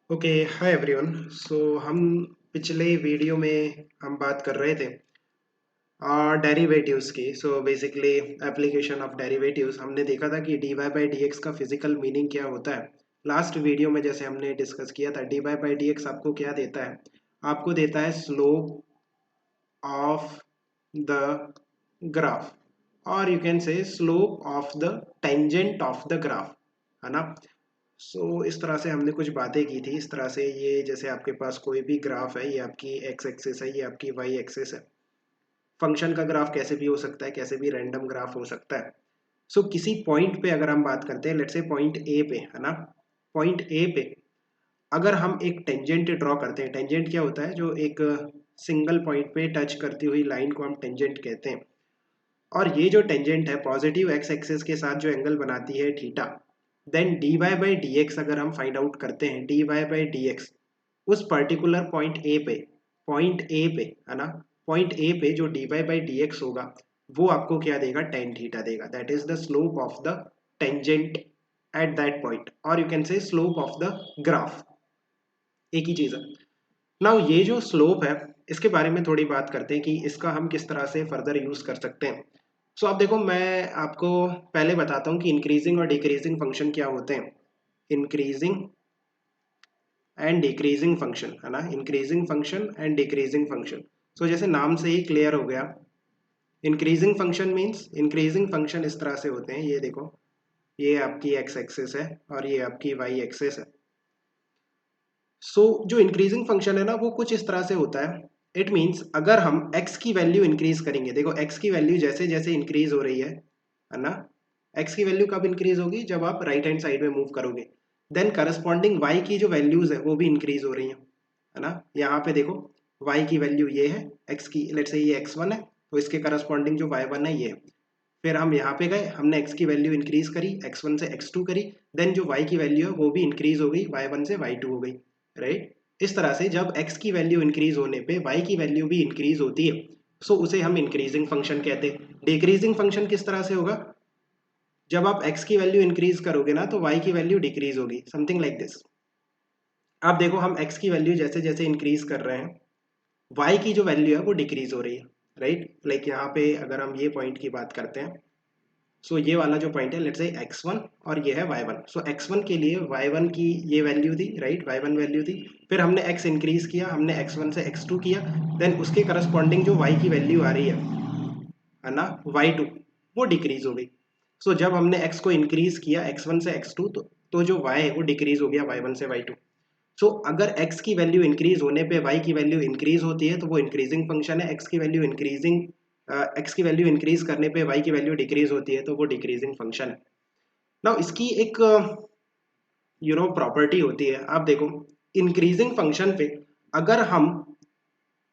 Okay. Hi everyone. हम पिछले video में हम बात कर रहे थे डेरिवेटिव्स की। बेसिकली एप्लीकेशन ऑफ डेरिवेटिव्स हमने देखा था कि d y by d x का फिजिकल मीनिंग क्या होता है। लास्ट वीडियो में जैसे हमने डिस्कस किया था, d y by d x आपको क्या देता है? आपको देता है स्लोप ऑफ द ग्राफ, और you can say slope of the tangent of the graph, है ना। इस तरह से हमने कुछ बातें की थी। इस तरह से ये जैसे आपके पास कोई भी ग्राफ है, ये आपकी एक्स एक्सिस है, ये आपकी वाई एक्सिस है। फंक्शन का ग्राफ कैसे भी हो सकता है, कैसे भी रैंडम ग्राफ हो सकता है। किसी पॉइंट पे अगर हम बात करते हैं, लेट्स से पॉइंट ए पे, है ना। पॉइंट ए पे अगर हम एक टेंजेंट ड्रॉ करते हैं, टेंजेंट क्या होता है? जो एक सिंगल पॉइंट पे टच करती हुई लाइन को हम टेंजेंट कहते हैं। और ये जो टेंजेंट है पॉजिटिव एक्स एक्सिस के साथ जो एंगल बनाती है theta, then d y by d x अगर हम फाइंड आउट करते हैं, d y by d x उस पर्टिकुलर पॉइंट ए पे, है ना। पॉइंट ए पे जो d y by d x होगा वो आपको क्या देगा? टेन थीटा देगा। That is the slope of the tangent at that point, और you can say slope of the graph, एक ही चीज है। नाउ ये जो स्लोप है, इसके बारे में थोड़ी बात करते हैं कि इसका हम किस तरह से फर्दर यूज कर सकते हैं। आप देखो, मैं आपको पहले बताता हूँ कि इंक्रीजिंग और डिक्रीजिंग फंक्शन क्या होते हैं। इंक्रीजिंग एंड डिक्रीजिंग फंक्शन, है ना। Increasing function and decreasing function. जैसे नाम से ही क्लियर हो गया, increasing function means increasing function इस तरह से होते हैं। ये देखो, ये आपकी एक्स एक्सिस है और ये आपकी वाई एक्सिस है। जो इंक्रीजिंग फंक्शन है ना, वो कुछ इस तरह से होता है। इट मीन्स अगर हम x की वैल्यू इंक्रीज करेंगे, देखो x की वैल्यू जैसे जैसे इंक्रीज हो रही है ना। x की वैल्यू कब इंक्रीज होगी? जब आप राइट हैंड साइड में मूव करोगे। देन करस्पॉन्डिंग y की जो वैल्यूज है वो भी इंक्रीज हो रही है ना। यहाँ पे देखो, y की वैल्यू ये है, x की लेट्स से ये x1 है, तो इसके करस्पॉन्डिंग जो y1 है ये है। फिर हम यहाँ पे गए, हमने x की वैल्यू इंक्रीज करी, x1 से x2 करी, देन जो y की वैल्यू है वो भी इंक्रीज हो गई, y1 से y2 हो गई, राइट। इस तरह से जब x की वैल्यू इंक्रीज होने पे y की वैल्यू भी इंक्रीज होती है, उसे हम इंक्रीजिंग फंक्शन कहते हैं। डिक्रीजिंग फंक्शन किस तरह से होगा? जब आप x की वैल्यू इंक्रीज करोगे ना, तो y की वैल्यू डिक्रीज होगी, समथिंग लाइक दिस। आप देखो, हम x की वैल्यू जैसे जैसे इंक्रीज कर रहे हैं, y की जो वैल्यू है वो डिक्रीज हो रही है, राइट। लाइक यहाँ पे अगर हम ये पॉइंट की बात करते हैं, ये वाला जो पॉइंट है, लेट्स से x1 और ये है y1। x1 के लिए y1 की ये वैल्यू दी, राइट, y1 वैल्यू दी। फिर हमने x इंक्रीज किया, हमने x1 से x2 किया, देन उसके करस्पॉन्डिंग जो y की वैल्यू आ रही है ना, y2, वो डिक्रीज हो गई। जब हमने x को इंक्रीज किया x1 से x2, तो जो y है वो डिक्रीज हो गया y1 से y2। अगर x की वैल्यू इंक्रीज होने पे y की वैल्यू इंक्रीज होती है तो वो इंक्रीजिंग फंक्शन है। x की वैल्यू इंक्रीज करने पे y की वैल्यू डिक्रीज होती है तो वो डिक्रीजिंग फंक्शन है। नाउ इसकी एक प्रॉपर्टी होती है। आप देखो, इंक्रीजिंग फंक्शन पे अगर हम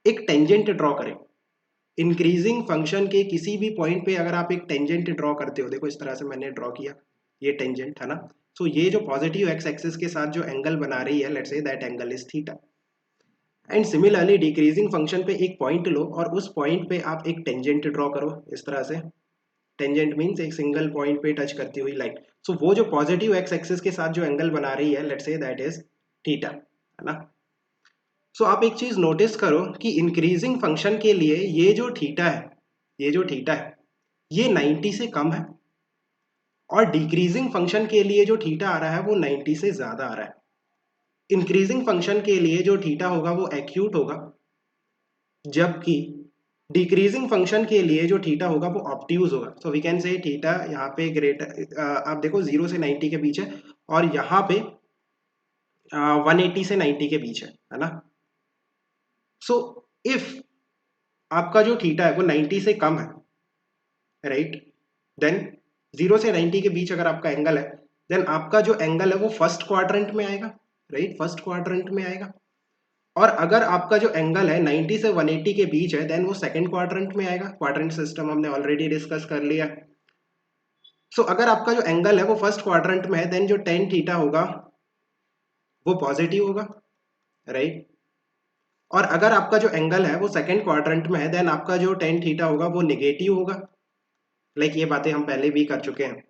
एक टेंजेंट ड्रॉ करें, इंक्रीजिंग फंक्शन के किसी भी पॉइंट पे अगर आप एक टेंजेंट ड्रॉ करते हो, देखो इस तरह से मैंने ड्रॉ किया, ये टेंजेंट है ना। ये जो पॉजिटिव एक्स एक्सिस के साथ जो एंगल बना रही है, let's say that angle is theta. And similarly decreasing function पे एक पॉइंट लो और उस पॉइंट पे आप एक टेंजेंट ड्रॉ करो इस तरह से। टेंजेंट मींस एक सिंगल पॉइंट पे टच करती हुई लाइन। वो जो पॉजिटिव एक्स एक्सिस के साथ जो एंगल बना रही है, let's say that is theta, है ना। आप एक चीज नोटिस करो कि इंक्रीजिंग फंक्शन के लिए ये जो थीटा है, ये जो थीटा है, ये 90 से कम है, और डिक्रीजिंग फंक्शन के लिए जो थीटा आ रहा है वो 90 से ज्यादा आ रहा है। इंक्रीजिंग फंक्शन के लिए जो थीटा होगा वो एक्यूट होगा, जबकि डिक्रीजिंग फंक्शन के लिए जो थीटा होगा वो ऑब्ट्यूज होगा। वी कैन से थीटा यहाँ पे ग्रेटर, आप देखो 0 से 90 के बीच है, और यहाँ पे 180 से 90 के बीच है ना। इफ आपका जो थीटा है वो 90 से कम है, राइट, देन 0 से 90 के बीच अगर आपका एंगल है, देन आपका जो एंगल है वो फर्स्ट क्वाड्रेंट में आएगा, राइट, फर्स्ट क्वाड्रेंट में आएगा। और अगर आपका जो एंगल है 90 से 180 के बीच है, देन वो सेकंड क्वाड्रेंट में आएगा। क्वाड्रेंट सिस्टम हमने ऑलरेडी डिस्कस कर लिया। अगर आपका जो एंगल है वो फर्स्ट क्वाड्रेंट में है, देन जो टेन थीटा होगा वो पॉजिटिव होगा, राइट। और अगर आपका जो एंगल है वो सेकंड क्वाड्रेंट में है, देन आपका जो टेन थीटा होगा वो निगेटिव होगा। लाइक ये बातें हम पहले भी कर चुके हैं।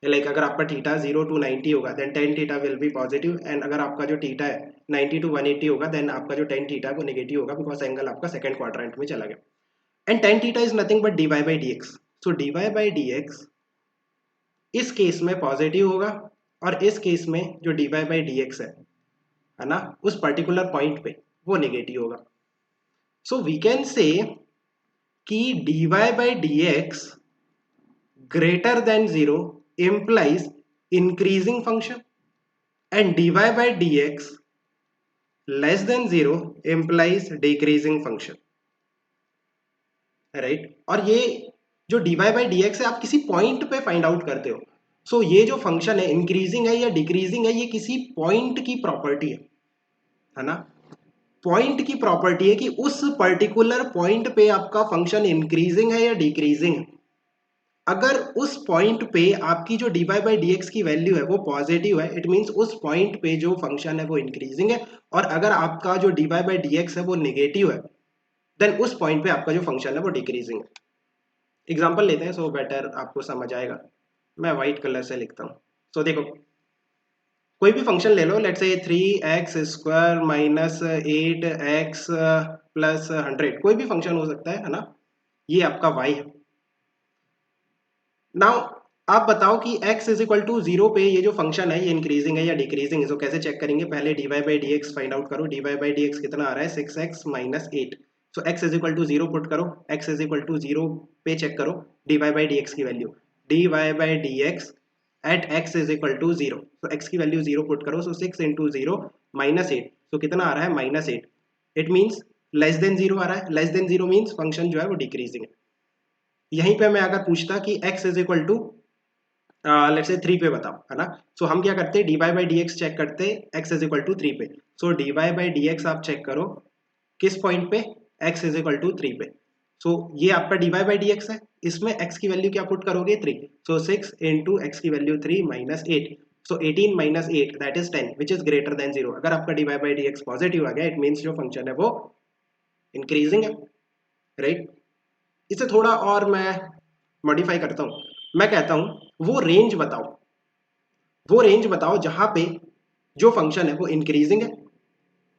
लाइक अगर आपका थीटा 0 to 90 होगा then tan theta will be positive, and अगर आपका जो थीटा है 90 to 180 होगा देन आपका जो टेन थीटा वो नेगेटिव होगा, बिकॉज एंगल आपका सेकंड क्वाड्रेंट में चला गया। And tan theta is nothing but dy by d x. So dy by d x इस केस में पॉजिटिव होगा, और इस केस में जो dy बाई डी एक्स है ना, उस पर्टिकुलर पॉइंट पे वो नेगेटिव होगा। सो वी कैन से कि dy by d x greater than 0 implies increasing function, and dy by dx less than 0 implies decreasing function, right? और ये जो dy by dx है आप किसी पॉइंट पे फाइंड आउट करते हो। सो ये जो फंक्शन है इंक्रीजिंग है या डिक्रीजिंग है, ये किसी पॉइंट की प्रॉपर्टी है ना। पॉइंट की प्रॉपर्टी है कि उस पर्टिकुलर पॉइंट पे आपका फंक्शन इंक्रीजिंग है या डिक्रीजिंग है। अगर उस पॉइंट पे आपकी जो dy बाई डी एक्स की वैल्यू है वो पॉजिटिव है, इट मीन्स उस पॉइंट पे जो फंक्शन है वो इंक्रीजिंग है, और अगर आपका जो dy बाई डी एक्स है वो नेगेटिव है देन उस पॉइंट पे आपका जो फंक्शन है वो डिक्रीजिंग है। एग्जांपल लेते हैं सो बेटर आपको समझ आएगा। मैं व्हाइट कलर से लिखता हूँ। सो देखो कोई भी फंक्शन ले लो, लेट्स से 3x² माइनस 8x प्लस 100, कोई भी फंक्शन हो सकता है ना। ये आपका y है। नाउ आप बताओ कि x इज इक्वल टू 0 पे ये जो फंक्शन है ये इंक्रीजिंग है या डिक्रीजिंग है। तो कैसे चेक करेंगे, पहले dy by d x find out करो। dy बाई डी एक्स कितना आ रहा है 6x minus 8। So x is equal to 0 put करो, x इज इक्वल टू 0 पे चेक करो dy बाई डी एक्स की value. dy by d x at x is equal to 0, तो x की वैल्यू 0 पुट करो। सो 6 इंटू 0 माइनस 8, तो कितना आ रहा है -8। इट मीन्स लेस देन 0 आ रहा है। लेस देन 0 मीन्स फंक्शन जो है वो डिक्रीजिंग है। यहीं पे मैं अगर पूछता कि x is equal to let's say 3 पे बताओ, है ना। सो हम क्या करते हैं, dy by d x check करते हैं x इज इक्वल टू 3 पे। So dy by d x आप चेक करो किस पॉइंट पे, x इज इक्वल टू 3 पे। सो ये आपका dy बाई डी एक्स है, इसमें x की वैल्यू क्या पुट करोगे 3। सो 6 इंटू x की value 3 minus 8, so 18 minus 8 that is 10 which is greater than 0। अगर आपका dy by d x positive आ गया इट मीन्स जो फंक्शन है वो इंक्रीजिंग है, राइट। इसे थोड़ा और मैं मॉडिफाई करता हूँ। मैं कहता हूँ वो रेंज बताओ, वो रेंज बताओ जहां पे जो फंक्शन है वो इंक्रीजिंग है,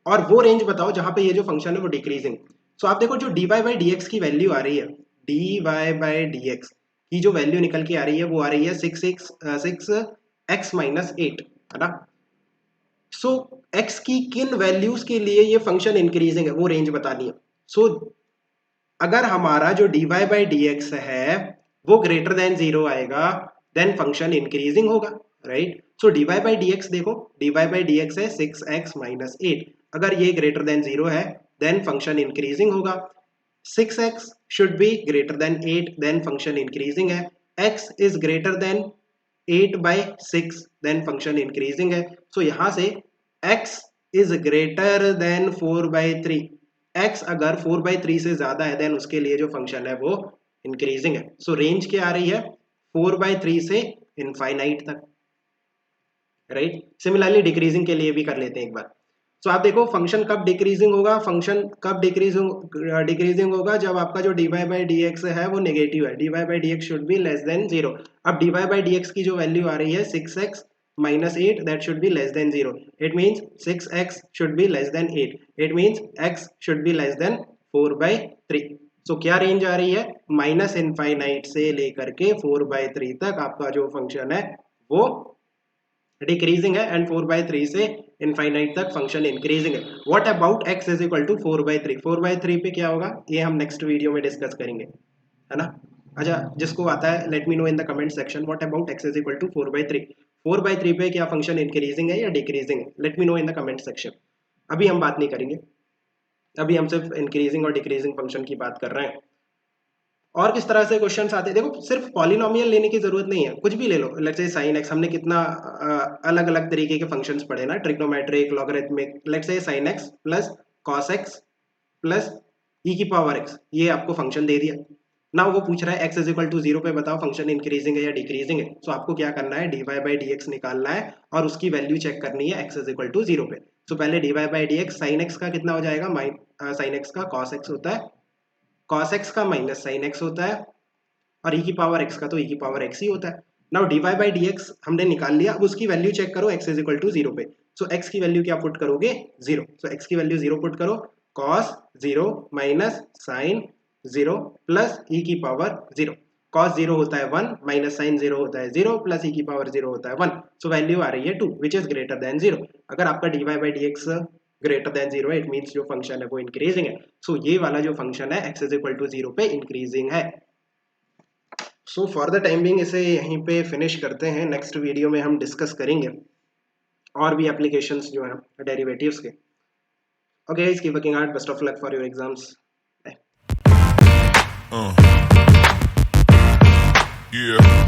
और वो रेंज बताओ जहां पे ये जो फंक्शन है वो डिक्रीजिंग। सो आप देखो जो dy बाई डी एक्स की वैल्यू आ रही है, dy बाई डी एक्स की जो वैल्यू निकल के आ रही है वो आ रही है 6x माइनस 8, है ना। सो x की किन वैल्यूज के लिए ये फंक्शन इंक्रीजिंग है वो रेंज बतानी है। सो अगर हमारा जो dy बाई डी एक्स है वो ग्रेटर देन 0 आएगा देन फंक्शन इंक्रीजिंग होगा, right. So dy by d x देखो, dy बाई डी एक्स है 6x माइनस 8, अगर ये ग्रेटर देन 0 है देन फंक्शन इंक्रीजिंग होगा। 6x should be greater than 8 then function increasing है। x is greater than 8 by 6 then function increasing है। so यहाँ से x is greater than 4 by 3, x अगर 4 by 3 से ज्यादा है देन उसके लिए जो फंक्शन है वो इंक्रीजिंग है। सो रेंज क्या आ रही है 4 by 3 से इनफाइनाइट तक, राइट। सिमिलरली डिक्रीजिंग के लिए भी कर लेते हैं एक बार। सो आप देखो फंक्शन कब डिक्रीजिंग होगा, फंक्शन कब डिक्रीजिंग होगा जब आपका जो dy बाई डी एक्स है वो नेगेटिव है। dy by d x should be less than 0। अब dy बाई डी एक्स की जो वैल्यू आ रही है 6x minus 8 that should be less than 0। It means 6x should be less than 8, it means x should be less than 4 by 3। सो क्या range आ रही है minus infinite से लेकर के 4 बाई 3 तक आपका जो फंक्शन है वो डिक्रीजिंग है, एंड 4 बाई 3 से इनफाइनाइट तक फंक्शन इंक्रीजिंग है। What about x is equal to 4 by 3, 4 by 3 पे क्या होगा ये हम नेक्स्ट वीडियो में डिस्कस करेंगे, है ना। अच्छा जिसको आता है let me know in the comment section what about x is equal to 4 by 3। 4 by 3 पे क्या फंक्शन इंक्रीजिंग है या डिक्रीजिंग है, let me know in the comment section. अभी हम बात नहीं करेंगे, अभी हम सिर्फ इंक्रीजिंग और डिक्रीजिंग फंक्शन की बात कर रहे हैं। और किस तरह से क्वेश्चंस आते हैं, देखो सिर्फ पॉलिनोमियल लेने की जरूरत नहीं है, कुछ भी ले लो। लेट्स से sin x, हमने कितना अलग अलग तरीके के फंक्शंस पढ़े ना, trigonometric, logarithmic. Let's say sin x plus cos x plus e की पावर x, ये आपको फंक्शन दे दिया ना। वो पूछ रहा है x इज इक्वल टू 0 पे बताओ फंक्शन इंक्रीजिंग है या डिक्रीजिंग है। सो आपको क्या करना है dy बाई डी एक्स निकालना है और उसकी वैल्यू चेक करनी है x इज इक्वल टू 0 पे। सो पहले dy by d x sine x का कितना हो जाएगा, साइन x का cos x होता है, cos x का माइनस sin x होता है, और e की पावर x का तो e की पावर x ही होता है। नाउ dy बाई dx हमने निकाल लिया, अब उसकी वैल्यू चेक करो x इज इक्वल टू 0 पे। सो x की वैल्यू क्या पुट करोगे 0, सो x की वैल्यू 0 पुट करो, cos 0 minus sin 0 plus e की पावर 0। cos 0 होता है 1 माइनस sin 0 होता है 0 प्लस e की पावर 0 होता है 1, सो वैल्यू आ रही है 2 विच इज ग्रेटर देन 0। अगर आपका dy by dx greater than 0 है, इट मींस जो फंक्शन है वो इंक्रीजिंग है। सो ये वाला जो फंक्शन है x इज इक्वल टू 0 पे इंक्रीजिंग है। So for the time being इसे यहीं पे फिनिश करते हैं, नेक्स्ट वीडियो में हम डिस्कस करेंगे और भी एप्लीकेशंस जो हैं डेरिवेटिव्स के। Okay guys, keep working hard, best of luck for your exams. Yeah.